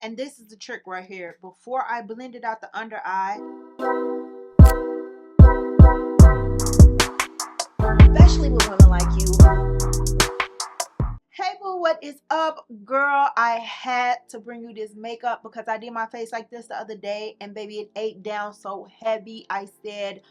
And this is the trick right here. Before I blended out the under eye, especially with women like you. Hey boo, what is up, girl? I had to bring you this makeup because I did my face like this the other day and baby, it ate down so heavy. I said,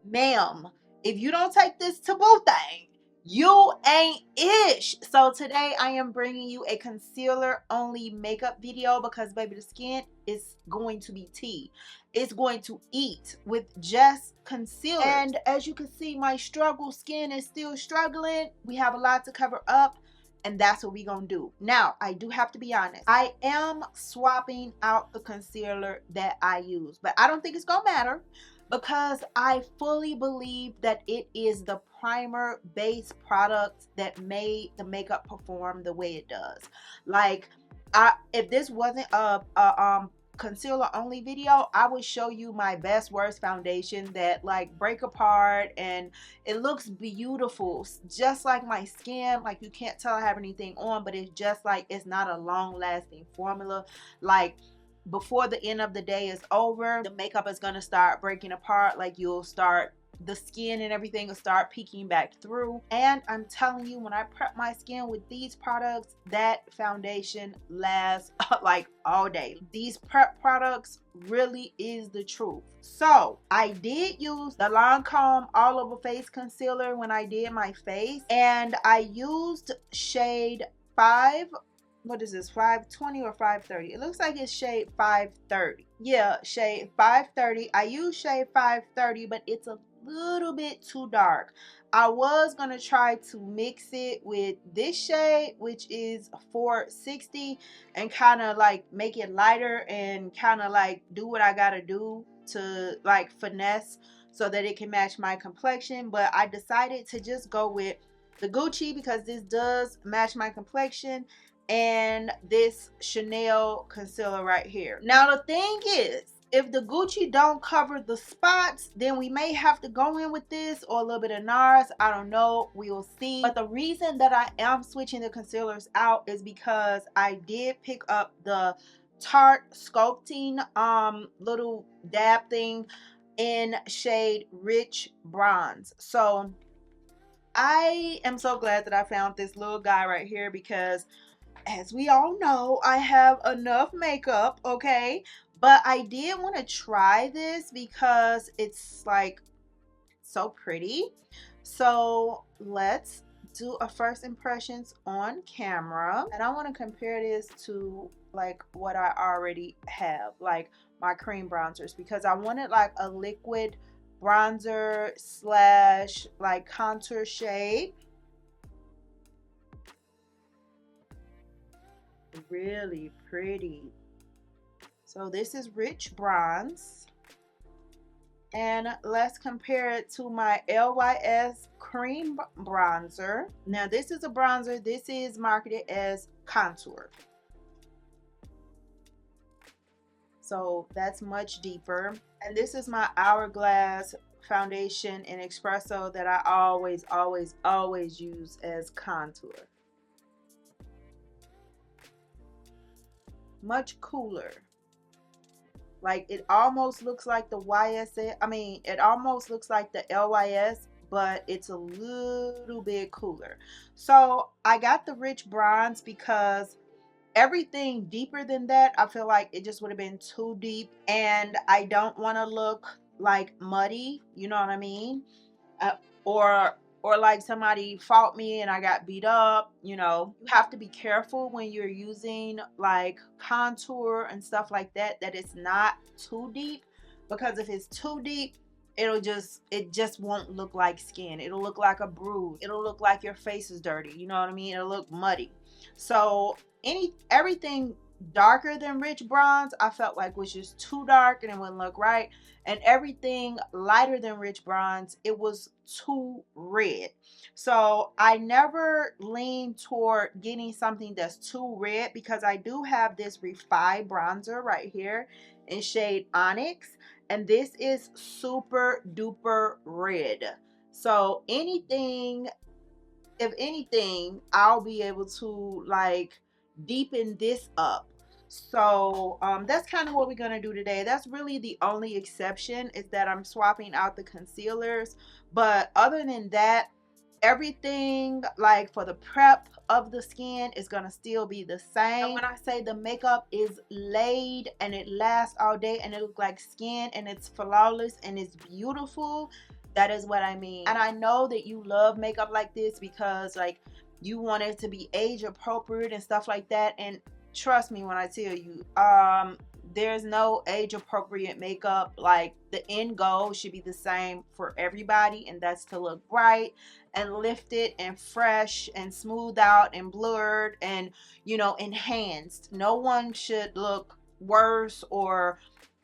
ma'am, if you don't take this to boo thing, you ain't ish. So today I am bringing you a concealer only makeup video because baby, the skin is going to be tea. It's going to eat with just concealer. And as you can see, my struggle skin is still struggling. We have a lot to cover up. And that's what we're gonna do. Now, I do have to be honest. I am swapping out the concealer that I use, but I don't think it's gonna matter because I fully believe that it is the primer base product that made the makeup perform the way it does. Like, if this wasn't a concealer only video, I would show you my best worst foundation that like break apart and it looks beautiful, just like my skin. Like, you can't tell I have anything on, but it's just like it's not a long lasting formula. Like, before the end of the day is over, the makeup is going to start breaking apart. Like, you'll start, the skin and everything will start peeking back through. And I'm telling you, when I prep my skin with these products, that foundation lasts like all day. These prep products really is the truth. So I did use the Lancome all over face concealer when I did my face, and I used shade 5, what is this, 520 or 530? It looks like it's shade 530. Yeah, shade 530. I use shade 530, but it's a little bit too dark. I was gonna try to mix it with this shade, which is 460, and kind of like make it lighter and kind of like do what I gotta do to like finesse so that it can match my complexion. But I decided to just go with the Gucci because this does match my complexion, and this Chanel concealer right here. Now the thing is, if the Gucci don't cover the spots, then we may have to go in with this or a little bit of NARS. I don't know, we will see. But the reason that I am switching the concealers out is because I did pick up the Tarte Sculpting little dab thing in shade Rich Bronze. So I am so glad that I found this little guy right here because, as we all know, I have enough makeup, okay? But I did want to try this because it's like so pretty. So let's do a first impressions on camera. And I want to compare this to like what I already have, like my cream bronzers, because I wanted like a liquid bronzer slash like contour shade. Really pretty. So this is Rich Bronze, and let's compare it to my LYS cream bronzer. Now this is a bronzer, this is marketed as contour, so that's much deeper. And this is my Hourglass foundation in espresso that I always use as contour. Much cooler. Like, it almost looks like the YSL. I mean, it almost looks like the LYS, but it's a little bit cooler. So I got the Rich Bronze because everything deeper than that, I feel like it just would have been too deep, and I don't want to look like muddy, you know what I mean? Or like somebody fought me and I got beat up. You know, you have to be careful when you're using like contour and stuff like that, that it's not too deep, because if it's too deep, it just won't look like skin. It'll look like a bruise. It'll look like your face is dirty, you know what I mean? It'll look muddy. So everything darker than Rich Bronze I felt like was just too dark and it wouldn't look right, and everything lighter than Rich Bronze, it was too red. So I never lean toward getting something that's too red, because I do have this Refi bronzer right here in shade Onyx, and this is super duper red. So if anything, I'll be able to like deepen this up. So that's kind of what we're gonna do today. That's really the only exception, is that I'm swapping out the concealers. But other than that, everything like for the prep of the skin is gonna still be the same. And when I say the makeup is laid and it lasts all day and it looks like skin and it's flawless and it's beautiful, that is what I mean. And I know that you love makeup like this because like you want it to be age appropriate and stuff like that. And trust me when I tell you, there's no age appropriate makeup. Like the end goal should be the same for everybody, and that's to look bright and lifted and fresh and smoothed out and blurred and, you know, enhanced. No one should look worse or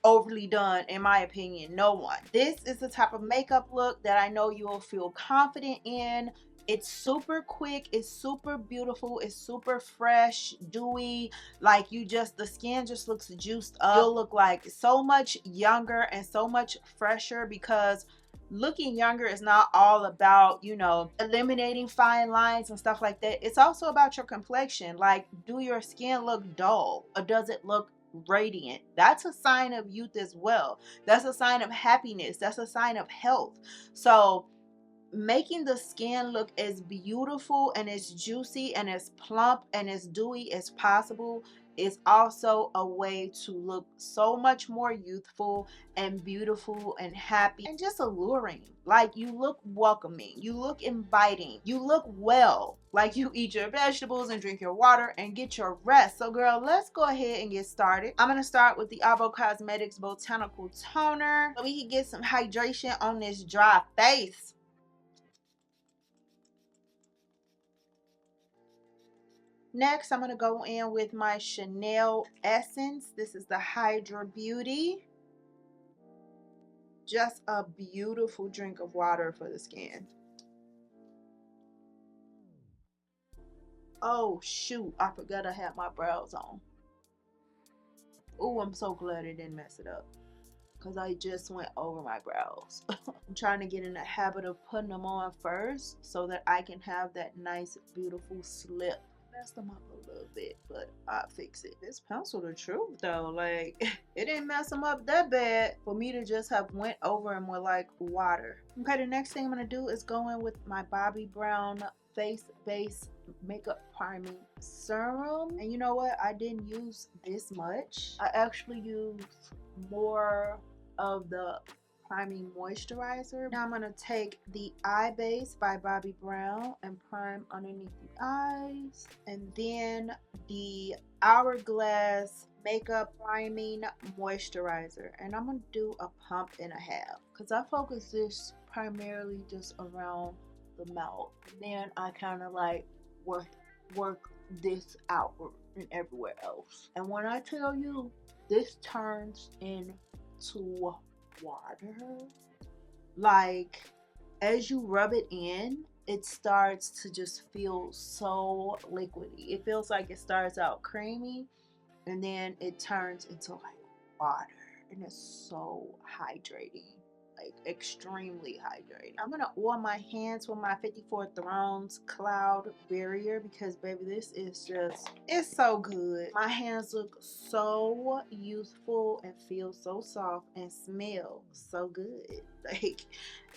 overly done, in my opinion. No one. This is the type of makeup look that I know you'll feel confident in. It's super quick, it's super beautiful, it's super fresh, dewy. Like you just, the skin just looks juiced up. You'll look like so much younger and so much fresher, because looking younger is not all about, you know, eliminating fine lines and stuff like that. It's also about your complexion. Like, do your skin look dull or does it look radiant? That's a sign of youth as well. That's a sign of happiness. That's a sign of health. So making the skin look as beautiful and as juicy and as plump and as dewy as possible is also a way to look so much more youthful and beautiful and happy and just alluring. Like you look welcoming, you look inviting, you look well, like you eat your vegetables and drink your water and get your rest. So girl, let's go ahead and get started. I'm gonna start with the Avo Cosmetics Botanical Toner so we can get some hydration on this dry face. Next, I'm going to go in with my Chanel Essence. This is the Hydra Beauty. Just a beautiful drink of water for the skin. Oh, shoot. I forgot I had my brows on. Oh, I'm so glad it didn't mess it up, because I just went over my brows. I'm trying to get in the habit of putting them on first so that I can have that nice, beautiful slip. Messed them up a little bit, but I'll fix it. This pencil, the truth though, like it didn't mess them up that bad for me to just have went over them with like water. Okay, the next thing I'm gonna do is go in with my Bobbi Brown face base makeup priming serum. And you know what, I didn't use this much. I actually used more of the priming moisturizer. Now I'm going to take the Eye Base by Bobbi Brown and prime underneath the eyes, and then the Hourglass makeup priming moisturizer, and I'm going to do a pump and a half because I focus this primarily just around the mouth. Then I kind of like work this outward and everywhere else. And when I tell you this turns into water, like as you rub it in, it starts to just feel so liquidy. It feels like it starts out creamy and then it turns into like water, and it's so hydrating, like extremely hydrating. I'm gonna oil my hands with my 54 Thrones Cloud Barrier because baby, this is just, it's so good. My hands look so youthful and feel so soft and smell so good. Like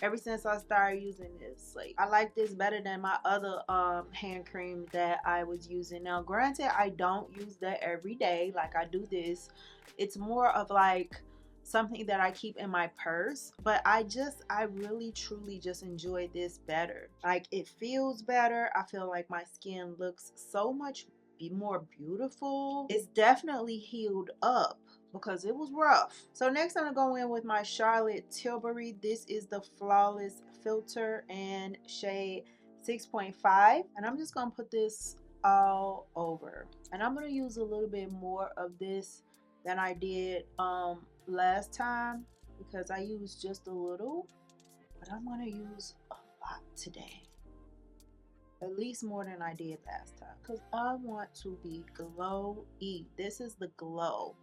ever since I started using this, like I like this better than my other hand cream that I was using. Now granted, I don't use that every day like I do this. It's more of like something that I keep in my purse, but I really truly just enjoy this better. Like it feels better. I feel like my skin looks so much more beautiful. It's definitely healed up because it was rough. So next I'm gonna go in with my Charlotte Tilbury. This is the Flawless Filter in shade 6.5, and I'm just gonna put this all over, and I'm gonna use a little bit more of this than I did last time because I used just a little, but I'm gonna use a lot today, at least more than I did last time, because I want to be glowy. This is the glow.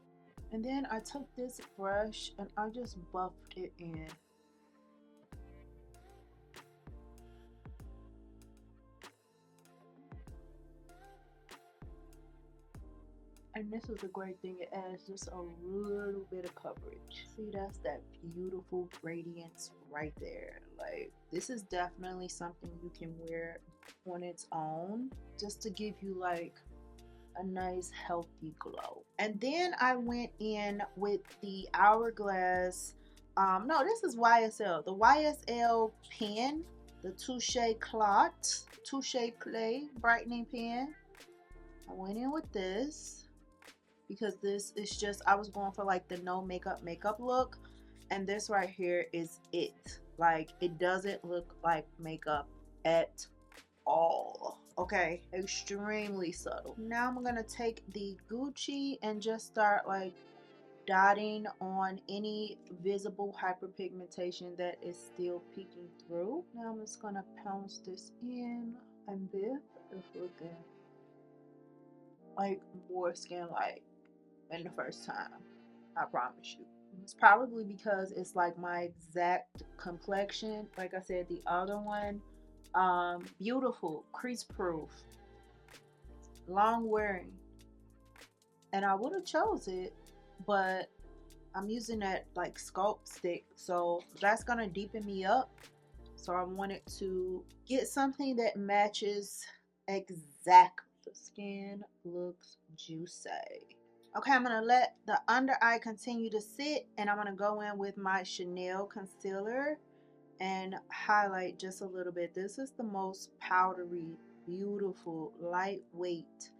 And then I took this brush and I just buffed it in. And this is a great thing. It adds just a little bit of coverage. See, that's that beautiful radiance right there. Like, this is definitely something you can wear on its own just to give you like a nice healthy glow. And then I went in with the Hourglass, no, this is YSL, the YSL pen, the Touche Clay brightening pen. I went in with this because this is just, I was going for like the no makeup look, and this right here is it. Like, it doesn't look like makeup at all. Okay, extremely subtle. Now I'm gonna take the Gucci and just start like dotting on any visible hyperpigmentation that is still peeking through. Now I'm just gonna pounce this in, and this is looking like more skin light than the first time, I promise you. It's probably because it's like my exact complexion. Like I said, the other one, beautiful, crease proof, long wearing, and I would have chose it, but I'm using that like sculpt stick, so that's gonna deepen me up. So I wanted to get something that matches exactly. The skin looks juicy. Okay, I'm gonna let the under eye continue to sit, and I'm gonna go in with my Chanel concealer and highlight just a little bit. This is the most powdery, beautiful, lightweight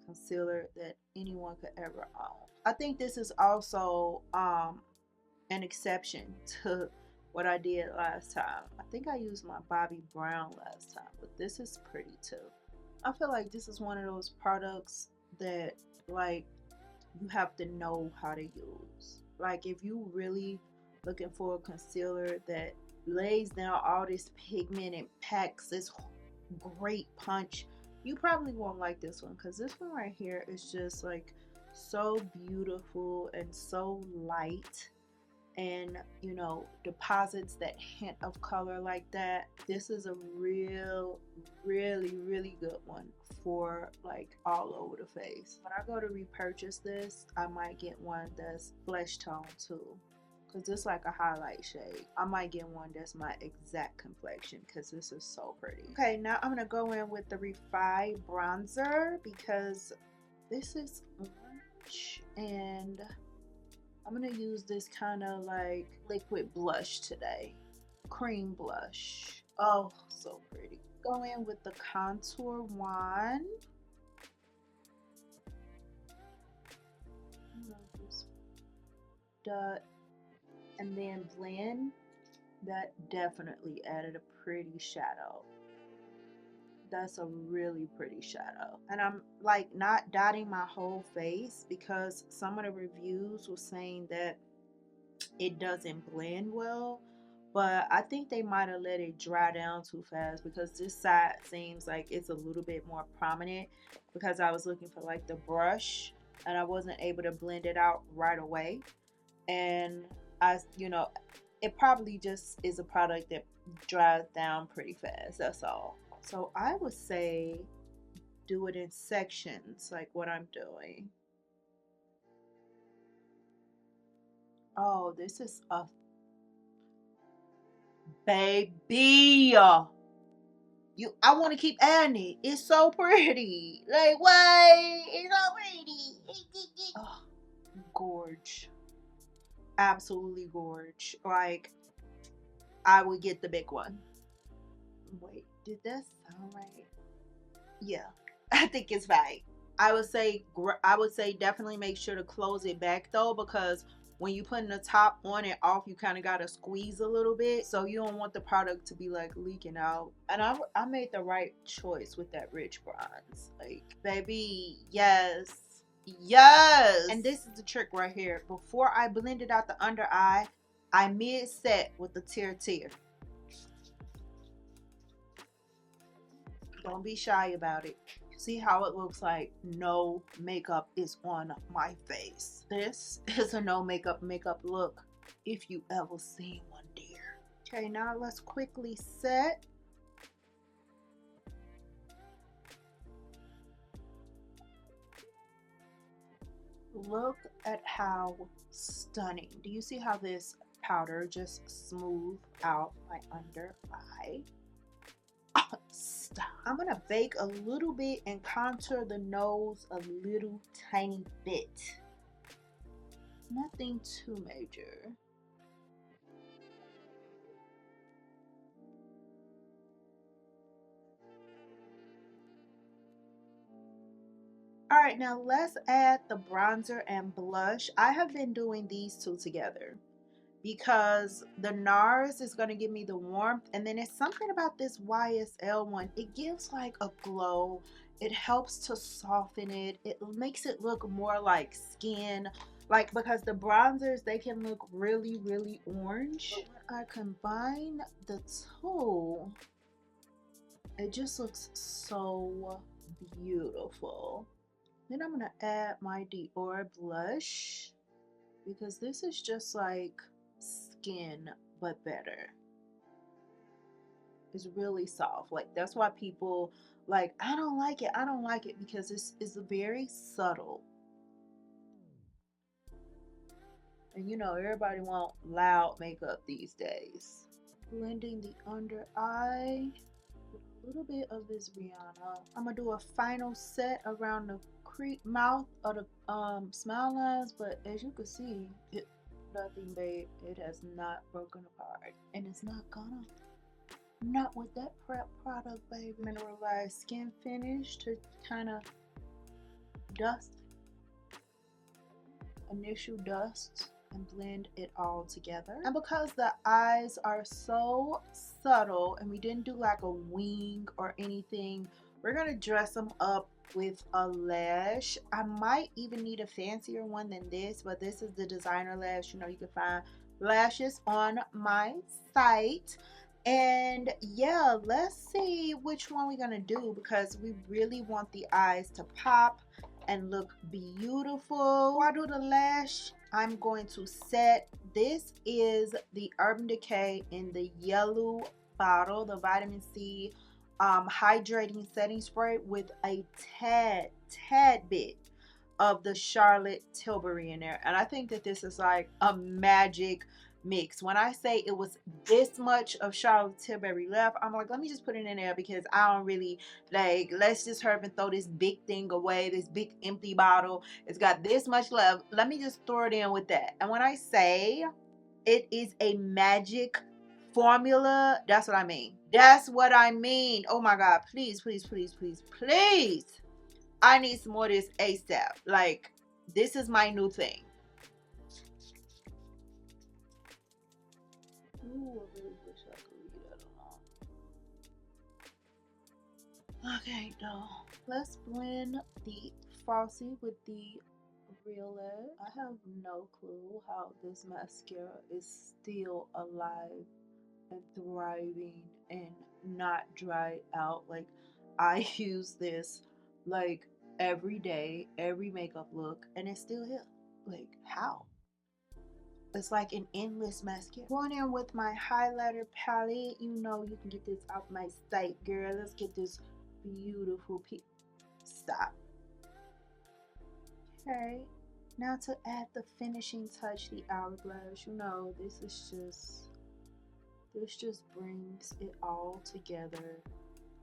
concealer that anyone could ever own. I think this is also an exception to what I did last time. I think I used my Bobbi Brown last time, but this is pretty too. I feel like this is one of those products that like you have to know how to use. Like, if you really looking for a concealer that lays down all this pigment and packs this great punch, you probably won't like this one, because this one right here is just like so beautiful and so light, and you know, deposits that hint of color like that. This is a really good one for like all over the face. When I go to repurchase this, I might get one that's flesh tone too, because it's like a highlight shade. I might get one that's my exact complexion, because this is so pretty. Okay, now I'm gonna go in with the Refi bronzer, because this is orange, and I'm gonna use this kind of like liquid blush today. Cream blush. Oh, so pretty. Go in with the contour wand. Just dot and then blend. That definitely added a pretty shadow. That's a really pretty shadow. And I'm like not dotting my whole face, because some of the reviews were saying that it doesn't blend well, but I think they might have let it dry down too fast, because this side seems like it's a little bit more prominent, because I was looking for like the brush and I wasn't able to blend it out right away. And you know, it probably just is a product that dries down pretty fast, that's all. So I would say do it in sections, like what I'm doing. Oh, this is a baby. I want to keep adding it. It's so pretty. Like, why? It's so pretty. Oh, gorge. Absolutely gorge. Like, I would get the big one. Wait, did that sound right? Yeah, I think it's fine. I would say definitely make sure to close it back though, because when you putting the top on and off, you kind of gotta squeeze a little bit, so you don't want the product to be like leaking out. And I made the right choice with that rich bronze. Like, baby, yes. And this is the trick right here. Before I blended out the under eye, I mid set with the tear. Don't be shy about it. See how it looks like no makeup is on my face. This is a no makeup look, if you ever seen one, dear. Okay, now let's quickly set. look at how stunning. Do you see how this powder just smooth out my under eye? Stop. I'm gonna bake a little bit and contour the nose a little tiny bit. Nothing too major. All right, now let's add the bronzer and blush. I have been doing these two together because the NARS is going to give me the warmth, and then it's something about this YSL one. It gives like a glow. It helps to soften it. It makes it look more like skin. Like, because the bronzers, they can look really, really orange. But when I combine the two, it just looks so beautiful. Then I'm gonna add my Dior blush because this is just like skin but better. It's really soft. Like, that's why people like, I don't like it, I don't like it, because it's very subtle. And you know, everybody want loud makeup these days. Blending the under eye with a little bit of this Rihanna. I'm gonna do a final set around the mouth of the smile lines, but as you can see, nothing, babe. It has not broken apart, and it's not gonna. Not with that prep product, babe. Mineralized skin finish to kind of dust, initial dust, and blend it all together. And because the eyes are so subtle and we didn't do like a wing or anything, we're gonna dress them up with a lash. I might even need a fancier one than this, but this is the designer lash. You know, you can find lashes on my site. And yeah, let's see which one we're gonna do, because we really want the eyes to pop and look beautiful. Before I do the lash, I'm going to set, this is the Urban Decay in the yellow bottle, the vitamin C hydrating setting spray with a tad bit of the Charlotte Tilbury in there. And I think that this is like a magic mix. When I say it was this much of Charlotte Tilbury left, I'm like, let me just put it in there, because I don't really like, let's just hurry and throw this big thing away, this big empty bottle. It's got this much left. Let me just throw it in with that. And when I say it is a magic formula, that's what I mean. That's what I mean. Oh my God, please, please, please, please, please. I need some more of this ASAP. Like, this is my new thing. Ooh, I really wish I could leave that alone. Okay, though. Let's blend the falsie with the real edge. I have no clue how this mascara is still alive and thriving and not dried out. Like, I use this like every day, every makeup look, and it's still here. Like, how? It's like an endless mascara. Going in with my highlighter palette. You know you can get this off my site, girl. Let's get this beautiful piece. Stop. Okay. Now to add the finishing touch, the hourglass. You know, this just brings it all together,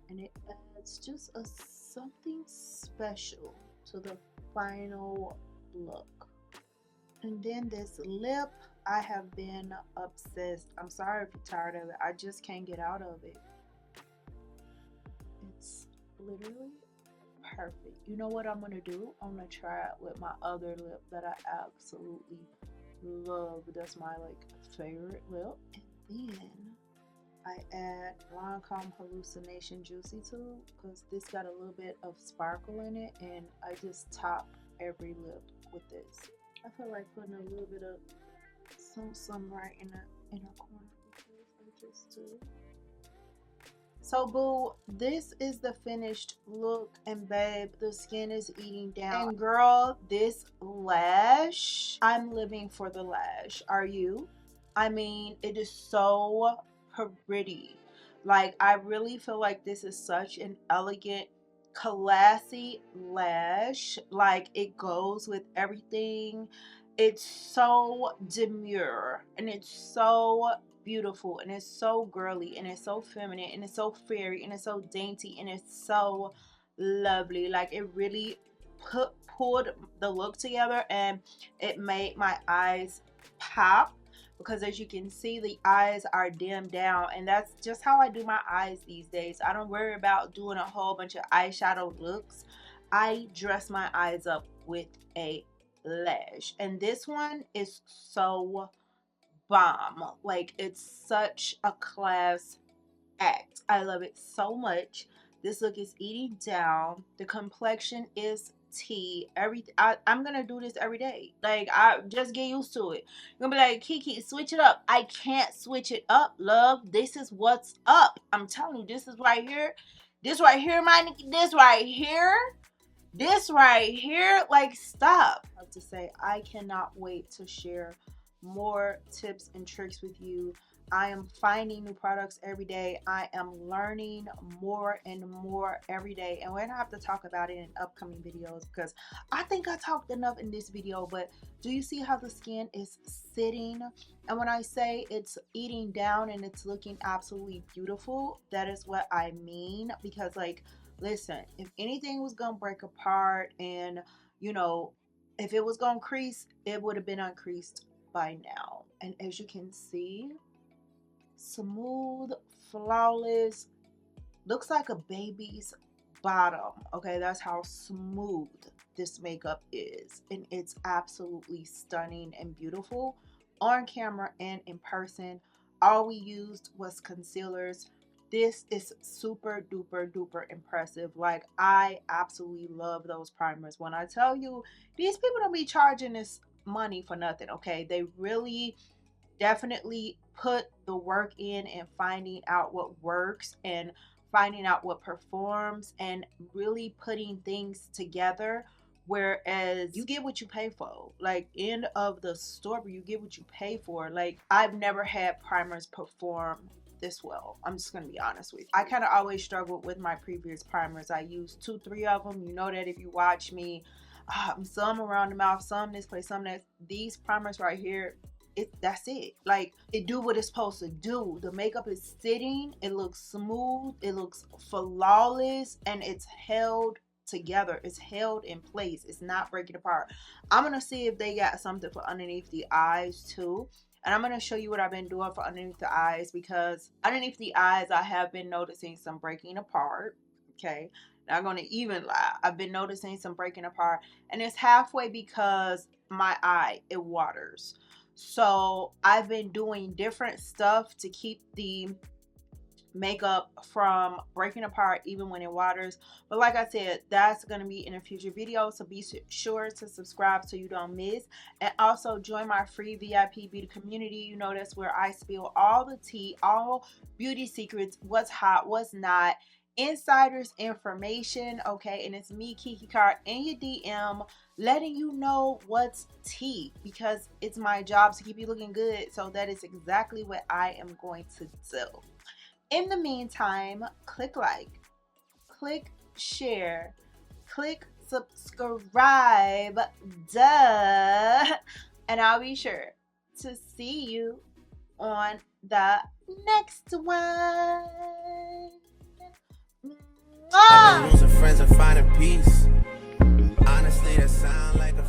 and it adds just something special to the final look. And then this lip, I have been obsessed. I'm sorry if you're tired of it. I just can't get out of it. It's literally perfect. You know what I'm gonna do? I'm gonna try it with my other lip that I absolutely love. That's my like favorite lip. And then I add Lancome Hallucination Juicy Tube, because this got a little bit of sparkle in it, and I just top every lip with this. I feel like putting a little bit of some right in the inner corner, because I just do. So boo, this is the finished look, and babe, the skin is eating down. And girl, this lash, I'm living for the lash. Are you? I mean, it is so pretty. Like, I really feel like this is such an elegant classy lash. Like, it goes with everything. It's so demure and it's so beautiful and it's so girly and it's so feminine and it's so fairy and it's so dainty and it's so lovely. Like, it really pulled the look together, and it made my eyes pop, because as you can see, the eyes are dimmed down, and that's just how I do my eyes these days. I don't worry about doing a whole bunch of eyeshadow looks. I dress my eyes up with a lash, and this one is so bomb. Like, it's such a class act. I love it so much. This look is eating down. The complexion is tea. Everything. I'm gonna do this every day. Like, I just get used to it. You're gonna be like, Kiki, switch it up. I can't switch it up, love. This is what's up. I'm telling you, this is right here. This right here, my Nikki. This right here. This right here. Like, stop. I have to say, I cannot wait to share more tips and tricks with you. I am finding new products every day. I am learning more and more every day, and we're gonna have to talk about it in upcoming videos, because I think I talked enough in this video. But do you see how the skin is sitting? And when I say it's eating down and it's looking absolutely beautiful, that is what I mean. Because, like, listen, if anything was gonna break apart and, you know, if it was gonna crease, it would have been uncreased by now. And as you can see, smooth, flawless, looks like a baby's bottom. Okay, that's how smooth this makeup is, and it's absolutely stunning and beautiful on camera and in person. All we used was concealers. This is super duper duper impressive. Like, I absolutely love those primers. When I tell you, these people don't be charging this money for nothing. Okay, they really definitely put the work in and finding out what works and finding out what performs and really putting things together, whereas you get what you pay for. Like, end of the story, you get what you pay for. Like, I've never had primers perform this well. I'm just gonna be honest with you. I kind of always struggled with my previous primers. I used 2-3 of them. You know that if you watch me. Some around the mouth, some this place, some that. These primers right here, that's it. Like, it do what it's supposed to do. The makeup is sitting, it looks smooth, it looks flawless, and it's held together. It's held in place. It's not breaking apart. I'm gonna see if they got something for underneath the eyes too, and I'm gonna show you what I've been doing for underneath the eyes, because underneath the eyes I have been noticing some breaking apart. Okay, not gonna even lie, I've been noticing some breaking apart, and it's halfway because my eye, it waters. So I've been doing different stuff to keep the makeup from breaking apart even when it waters. But like I said, that's going to be in a future video, so be sure to subscribe so you don't miss, and also join my free VIP beauty community. You know, that's where I spill all the tea, all beauty secrets, what's hot, what's not, insiders information. Okay, and it's me, KiKi Carr, in your DM, letting you know what's tea, because it's my job to keep you looking good. So that is exactly what I am going to do. In the meantime, click like, click share, click subscribe, duh, and I'll be sure to see you on the next one. I've been losing friends and finding peace. Honestly, that sound like a